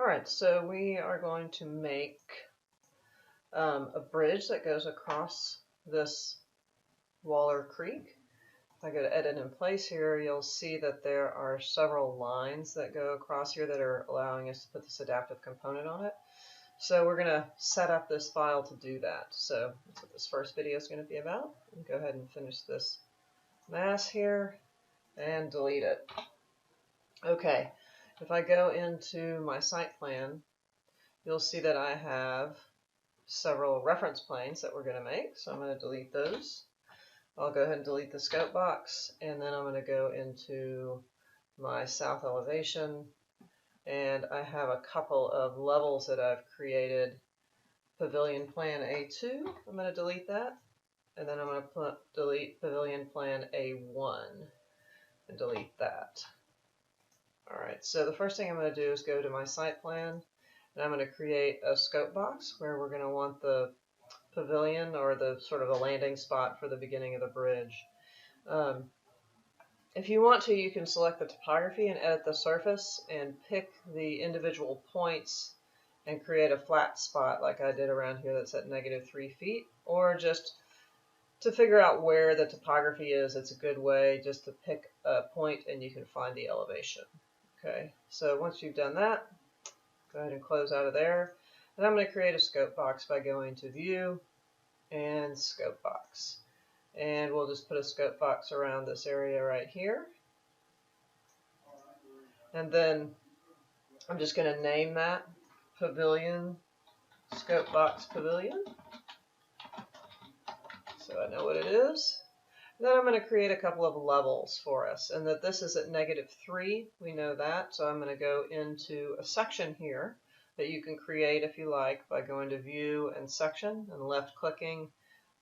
Alright, so we are going to make a bridge that goes across this Waller Creek. If I go to Edit in Place here, you'll see that there are several lines that go across here that are allowing us to put this adaptive component on it. So we're going to set up this file to do that. So that's what this first video is going to be about. Go ahead and finish this mass here and delete it. Okay, if I go into my site plan, you'll see that I have several reference planes that we're going to make. So I'm going to delete those. I'll go ahead and delete the scope box, and then I'm going to go into my south elevation, and I have a couple of levels that I've created. Pavilion Plan A2, I'm going to delete that, and then I'm going to delete Pavilion Plan A1 and delete that. Alright, so the first thing I'm going to do is go to my site plan, and I'm going to create a scope box where we're going to want the pavilion, or the sort of a landing spot for the beginning of the bridge. If you want to, you can select the topography and edit the surface and pick the individual points and create a flat spot like I did around here that's at -3 feet, or just to figure out where the topography is, it's a good way just to pick a point and you can find the elevation. Okay, so once you've done that, go ahead and close out of there. And I'm going to create a scope box by going to View and Scope Box. And we'll just put a scope box around this area right here. And then I'm just going to name that Pavilion, Scope Box Pavilion, so I know what it is. Then I'm going to create a couple of levels for us, and that this is at -3, we know that, so I'm going to go into a section here that you can create if you like by going to View and Section and left-clicking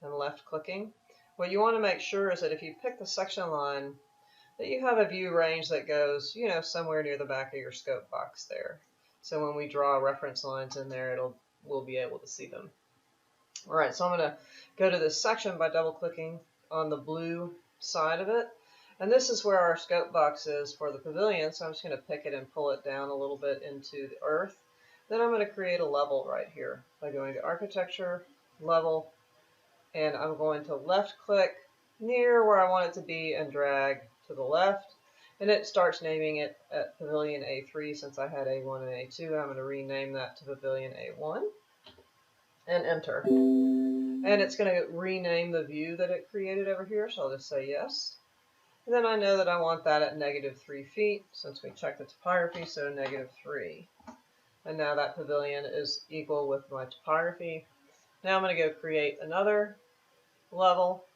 and left-clicking. What you want to make sure is that if you pick the section line, that you have a view range that goes, you know, somewhere near the back of your scope box there. So when we draw reference lines in there, we'll be able to see them. All right, so I'm going to go to this section by double-clicking on the blue side of it. And this is where our scope box is for the pavilion, so I'm just going to pick it and pull it down a little bit into the earth. Then I'm going to create a level right here by going to Architecture, Level, and I'm going to left-click near where I want it to be and drag to the left. And it starts naming it at Pavilion A3 since I had A1 and A2. I'm going to rename that to Pavilion A1 and enter. And it's going to rename the view that it created over here, so I'll just say yes. And then I know that I want that at -3 feet since we checked the topography, so -3. And now that pavilion is equal with my topography. Now I'm going to go create another level.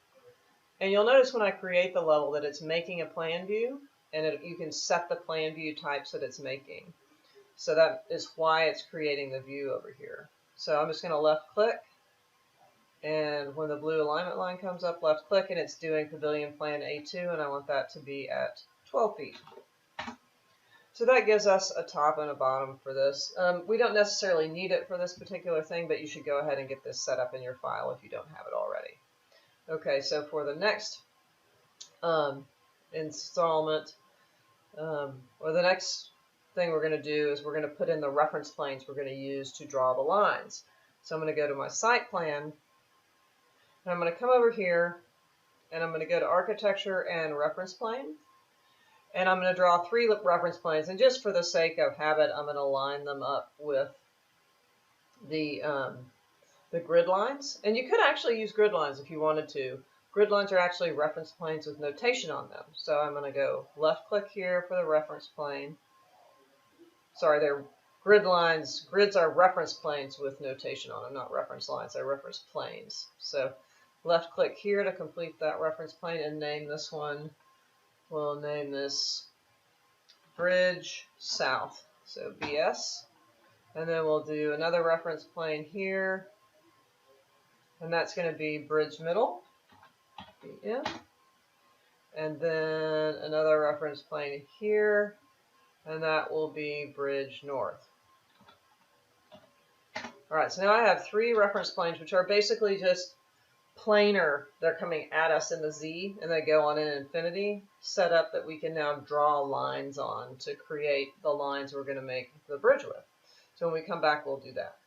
And you'll notice when I create the level that it's making a plan view, and you can set the plan view types that it's making. So that is why it's creating the view over here. So I'm just going to left click, and when the blue alignment line comes up, left click, and it's doing Pavilion Plan A2, and I want that to be at 12 feet. So that gives us a top and a bottom for this. We don't necessarily need it for this particular thing, but you should go ahead and get this set up in your file if you don't have it already. Okay, so for the next installment, or the next thing we're going to do is we're going to put in the reference planes we're going to use to draw the lines. So I'm going to go to my site plan, and I'm going to come over here, and I'm going to go to Architecture and Reference Plane. And I'm going to draw 3 reference planes, and just for the sake of habit, I'm going to line them up with the grid lines. And you could actually use grid lines if you wanted to. Grid lines are actually reference planes with notation on them. So I'm going to go left click here for the reference plane. Sorry, they're grid lines. Grids are reference planes with notation on them, not reference lines. They're reference planes. So left click here to complete that reference plane and name this one. We'll name this Bridge South, so BS. And then we'll do another reference plane here, and that's going to be Bridge Middle, BN. And then another reference plane here, and that will be Bridge North. All right, so now I have 3 reference planes, which are basically just planar. They're coming at us in the Z, and they go on in infinity, set up that we can now draw lines on to create the lines we're going to make the bridge with. So when we come back, we'll do that.